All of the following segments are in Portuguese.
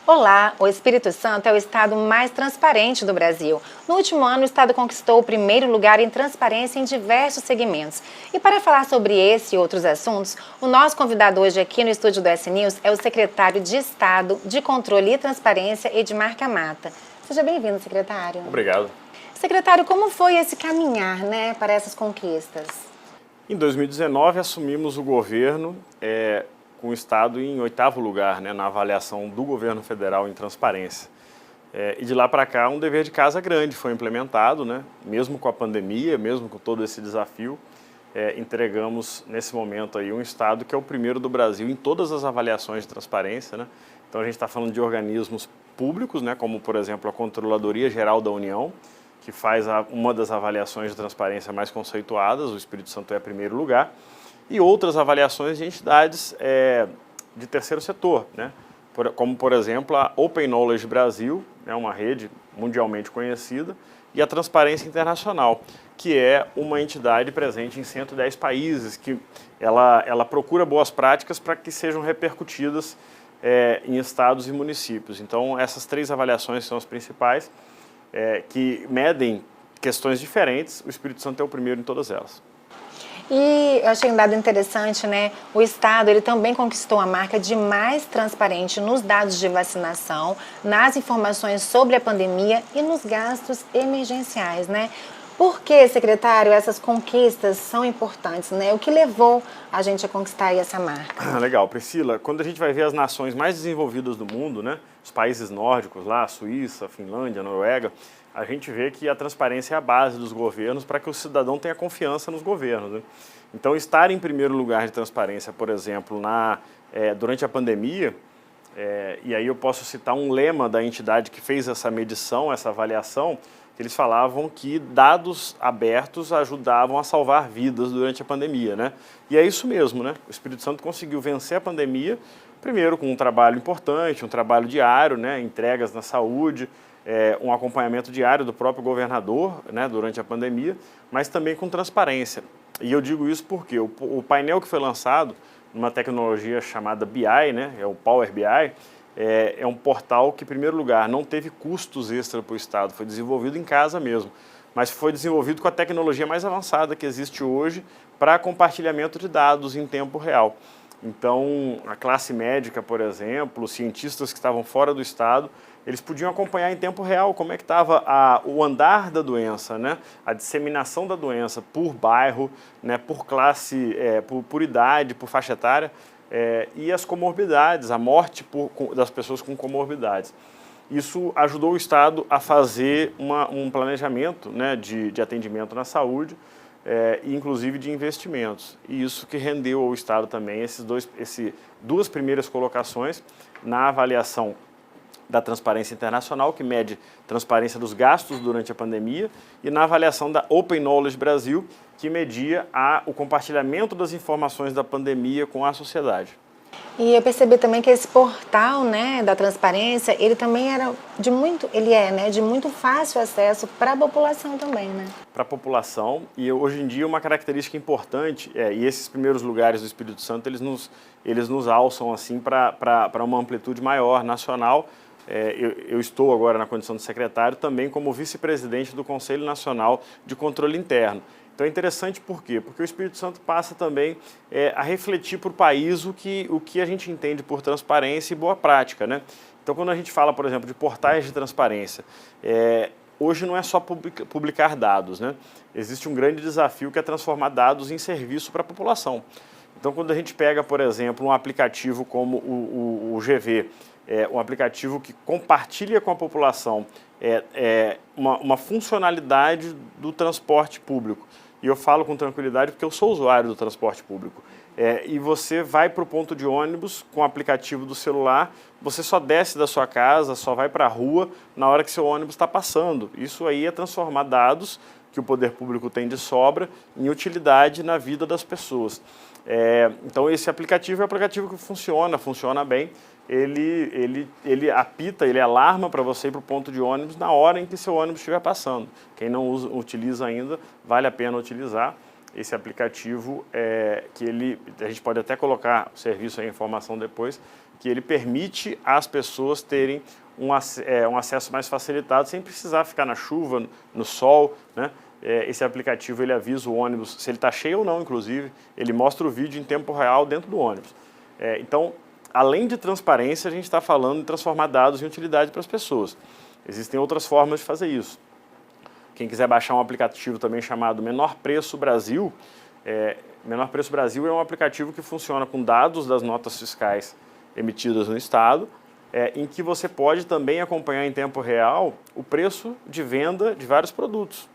Olá, o Espírito Santo é o estado mais transparente do Brasil. No último ano, o estado conquistou o primeiro lugar em transparência em diversos segmentos. E para falar sobre esse e outros assuntos, o nosso convidado hoje aqui no estúdio do S-News é o secretário de Estado de Controle e Transparência, Edmar Camata. Seja bem-vindo, secretário. Obrigado. Secretário, como foi esse caminhar, para essas conquistas? Em 2019, assumimos o governo com o Estado em 8º lugar, na avaliação do governo federal em transparência. E de lá para cá, um dever de casa grande foi implementado, mesmo com a pandemia, mesmo com todo esse desafio. Entregamos, nesse momento, aí, um Estado que é o primeiro do Brasil em todas as avaliações de transparência. Então, a gente está falando de organismos públicos, como, por exemplo, a Controladoria Geral da União, que faz uma das avaliações de transparência mais conceituadas, o Espírito Santo é primeiro lugar, e outras avaliações de entidades de terceiro setor, como, por exemplo, a Open Knowledge Brasil, uma rede mundialmente conhecida, e a Transparência Internacional, que é uma entidade presente em 110 países, que ela procura boas práticas para que sejam repercutidas em estados e municípios. Então, essas 3 avaliações são as principais, que medem questões diferentes. O Espírito Santo é o primeiro em todas elas. E eu achei um dado interessante, O Estado, ele também conquistou a marca de mais transparente nos dados de vacinação, nas informações sobre a pandemia e nos gastos emergenciais, Por que, secretário, essas conquistas são importantes, O que levou a gente a conquistar aí essa marca? Legal, Priscila. Quando a gente vai ver as nações mais desenvolvidas do mundo, os países nórdicos lá, Suíça, Finlândia, Noruega, a gente vê que a transparência é a base dos governos para que o cidadão tenha confiança nos governos. Então, estar em primeiro lugar de transparência, por exemplo, durante a pandemia, e aí eu posso citar um lema da entidade que fez essa medição, essa avaliação, que eles falavam que dados abertos ajudavam a salvar vidas durante a pandemia, E é isso mesmo, O Espírito Santo conseguiu vencer a pandemia, primeiro com um trabalho importante, um trabalho diário, entregas na saúde, um acompanhamento diário do próprio governador, durante a pandemia, mas também com transparência. E eu digo isso porque o painel que foi lançado, numa tecnologia chamada BI, é o Power BI, é um portal que, em primeiro lugar, não teve custos extra para o Estado, foi desenvolvido em casa mesmo, mas foi desenvolvido com a tecnologia mais avançada que existe hoje para compartilhamento de dados em tempo real. Então, a classe médica, por exemplo, os cientistas que estavam fora do Estado, eles podiam acompanhar em tempo real como é que estava o andar da doença, a disseminação da doença por bairro, por classe, por idade, por faixa etária, e as comorbidades, a morte das pessoas com comorbidades. Isso ajudou o Estado a fazer um planejamento de atendimento na saúde, e inclusive de investimentos. E isso que rendeu ao Estado também duas primeiras colocações na avaliação da Transparência Internacional, que mede transparência dos gastos durante a pandemia, e na avaliação da Open Knowledge Brasil, que media o compartilhamento das informações da pandemia com a sociedade. E eu percebi também que esse portal, da transparência, ele também de muito fácil acesso para a população também, Para a população, e hoje em dia uma característica importante, e esses primeiros lugares do Espírito Santo, eles nos alçam assim para uma amplitude maior, nacional. Eu estou agora na condição de secretário também como vice-presidente do Conselho Nacional de Controle Interno. Então é interessante por quê? Porque o Espírito Santo passa também a refletir para o país o que a gente entende por transparência e boa prática, Então quando a gente fala, por exemplo, de portais de transparência, hoje não é só publicar dados, Existe um grande desafio que é transformar dados em serviço para a população. Então quando a gente pega, por exemplo, um aplicativo como o GV, um aplicativo que compartilha com a população uma funcionalidade do transporte público. E eu falo com tranquilidade porque eu sou usuário do transporte público. E você vai para o ponto de ônibus com o aplicativo do celular, você só desce da sua casa, só vai para a rua na hora que seu ônibus está passando. Isso aí é transformar dados que o poder público tem de sobra em utilidade na vida das pessoas. Então esse aplicativo é um aplicativo que funciona bem. Ele apita, ele alarma para você ir para o ponto de ônibus na hora em que seu ônibus estiver passando. Quem não utiliza ainda, vale a pena utilizar esse aplicativo, a gente pode até colocar o serviço, a informação depois, porque ele permite às pessoas terem um acesso mais facilitado sem precisar ficar na chuva, no sol, né? Esse aplicativo ele avisa o ônibus se ele está cheio ou não, inclusive, ele mostra o vídeo em tempo real dentro do ônibus. Então, além de transparência, a gente está falando em transformar dados em utilidade para as pessoas. Existem outras formas de fazer isso. Quem quiser baixar um aplicativo também chamado Menor Preço Brasil, Menor Preço Brasil é um aplicativo que funciona com dados das notas fiscais emitidas no Estado, em que você pode também acompanhar em tempo real o preço de venda de vários produtos.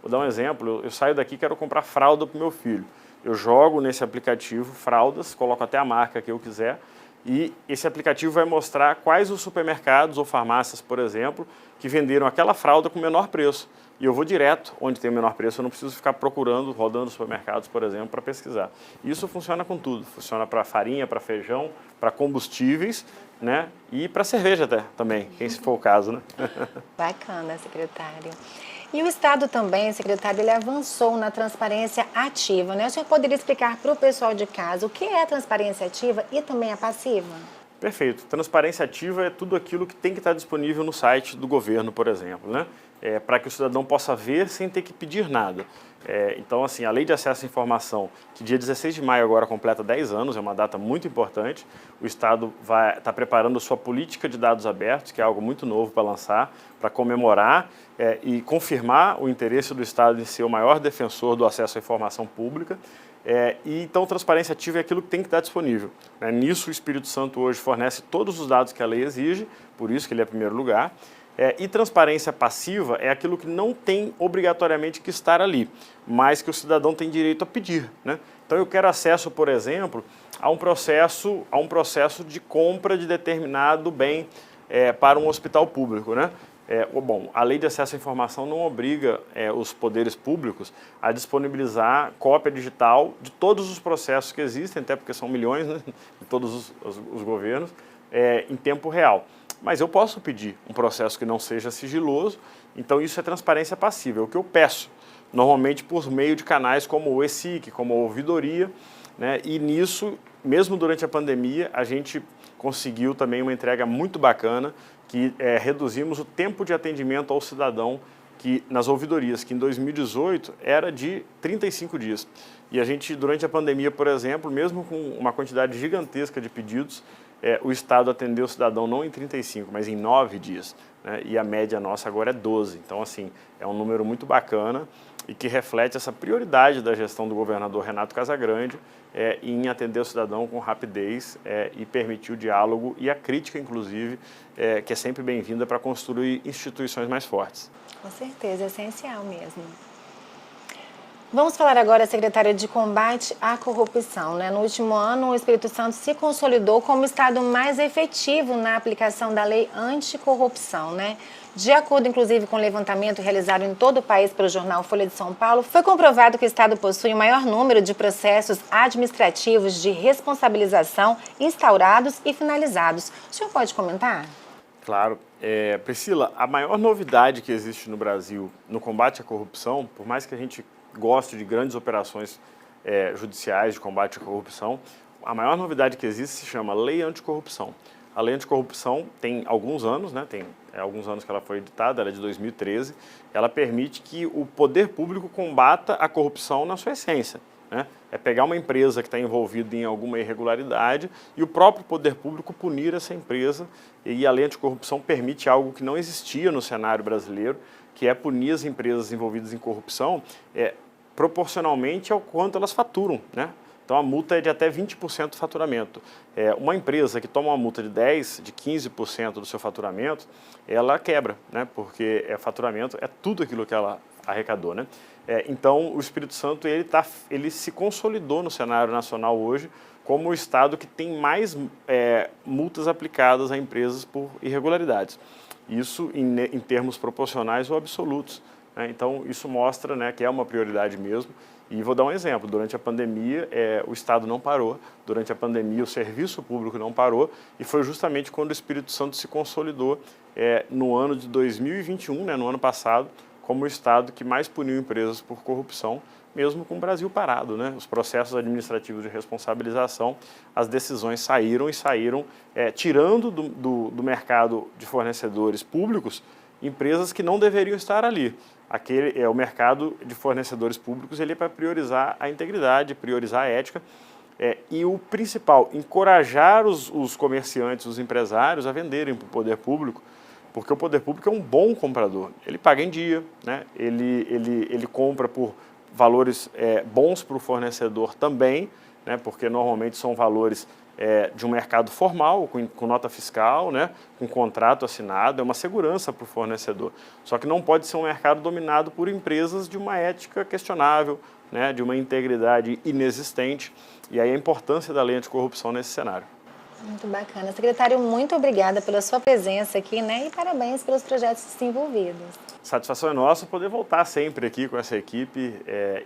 Vou dar um exemplo, eu saio daqui e quero comprar fralda para o meu filho. Eu jogo nesse aplicativo fraldas, coloco até a marca que eu quiser, e esse aplicativo vai mostrar quais os supermercados ou farmácias, por exemplo, que venderam aquela fralda com menor preço. E eu vou direto onde tem o menor preço, eu não preciso ficar procurando, rodando supermercados, por exemplo, para pesquisar. Isso funciona com tudo, funciona para farinha, para feijão, para combustíveis, né? E para cerveja até também, quem se for o caso, né? Bacana, secretário. E o Estado também, secretário, ele avançou na transparência ativa, né? O senhor poderia explicar para o pessoal de casa o que é a transparência ativa e também a passiva? Perfeito. Transparência ativa é tudo aquilo que tem que estar disponível no site do governo, por exemplo, né? Para que o cidadão possa ver sem ter que pedir nada. Então, assim, a Lei de Acesso à Informação, que dia 16 de maio agora completa 10 anos, é uma data muito importante. O Estado está preparando sua política de dados abertos, que é algo muito novo para lançar, para comemorar e confirmar o interesse do Estado em ser o maior defensor do acesso à informação pública. Então, transparência ativa é aquilo que tem que estar disponível. Nisso, o Espírito Santo hoje fornece todos os dados que a lei exige, por isso que ele é primeiro lugar. E transparência passiva é aquilo que não tem obrigatoriamente que estar ali, mas que o cidadão tem direito a pedir, né? Então, eu quero acesso, por exemplo, a um processo de compra de determinado bem para um hospital público, né? Bom, a Lei de Acesso à Informação não obriga os poderes públicos a disponibilizar cópia digital de todos os processos que existem, até porque são milhões, né, de todos os governos, em tempo real. Mas eu posso pedir um processo que não seja sigiloso, então isso é transparência passiva, é o que eu peço, normalmente por meio de canais como o ESIC, como a ouvidoria, né, e nisso, mesmo durante a pandemia, a gente conseguiu também uma entrega muito bacana, que reduzimos o tempo de atendimento ao cidadão nas ouvidorias, que em 2018 era de 35 dias. E a gente, durante a pandemia, por exemplo, mesmo com uma quantidade gigantesca de pedidos, o Estado atendeu o cidadão não em 35, mas em 9 dias. Né? E a média nossa agora é 12. Então, assim, é um número muito bacana e que reflete essa prioridade da gestão do governador Renato Casagrande em atender o cidadão com rapidez e permitir o diálogo e a crítica, inclusive, que é sempre bem-vinda para construir instituições mais fortes. Com certeza, é essencial mesmo. Vamos falar agora, secretária, de combate à corrupção, né? No último ano, o Espírito Santo se consolidou como o estado mais efetivo na aplicação da lei anticorrupção, né? De acordo, inclusive, com o levantamento realizado em todo o país pelo jornal Folha de São Paulo, foi comprovado que o estado possui o maior número de processos administrativos de responsabilização instaurados e finalizados. O senhor pode comentar? Claro. Priscila, a maior novidade que existe no Brasil no combate à corrupção, por mais que a gente goste de grandes operações judiciais de combate à corrupção, a maior novidade que existe se chama Lei Anticorrupção. A Lei Anticorrupção tem alguns anos, né? Tem alguns anos que ela foi editada, ela é de 2013. Ela permite que o poder público combata a corrupção na sua essência, né? É pegar uma empresa que está envolvida em alguma irregularidade e o próprio poder público punir essa empresa. E a Lei Anticorrupção permite algo que não existia no cenário brasileiro, que é punir as empresas envolvidas em corrupção proporcionalmente ao quanto elas faturam, né? Então, a multa é de até 20% do faturamento. Uma empresa que toma uma multa de 10%, de 15% do seu faturamento, ela quebra, né? Porque faturamento é tudo aquilo que ela arrecadou, né? Então, o Espírito Santo ele se consolidou no cenário nacional hoje como o estado que tem mais multas aplicadas a empresas por irregularidades. Isso em termos proporcionais ou absolutos, né? Então, isso mostra, né, que é uma prioridade mesmo. E vou dar um exemplo, durante a pandemia o Estado não parou, durante a pandemia o serviço público não parou e foi justamente quando o Espírito Santo se consolidou no ano de 2021, né, no ano passado, como o Estado que mais puniu empresas por corrupção, mesmo com o Brasil parado, né? Os processos administrativos de responsabilização, as decisões saíram tirando do mercado de fornecedores públicos empresas que não deveriam estar ali. O mercado de fornecedores públicos, ele é para priorizar a integridade, priorizar a ética, e o principal, encorajar os comerciantes, os empresários a venderem para o poder público, porque o poder público é um bom comprador. Ele paga em dia, né? Ele compra por valores bons para o fornecedor também, né? Porque normalmente são valores de um mercado formal, com nota fiscal, né? Com contrato assinado, é uma segurança para o fornecedor. Só que não pode ser um mercado dominado por empresas de uma ética questionável, né? De uma integridade inexistente, e aí a importância da lei anticorrupção nesse cenário. Muito bacana. Secretário, muito obrigada pela sua presença aqui, né? E parabéns pelos projetos desenvolvidos. Satisfação é nossa poder voltar sempre aqui com essa equipe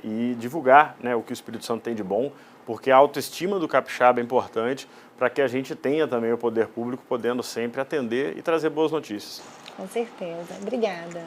e divulgar, né, o que o Espírito Santo tem de bom, porque a autoestima do capixaba é importante para que a gente tenha também o poder público podendo sempre atender e trazer boas notícias. Com certeza. Obrigada.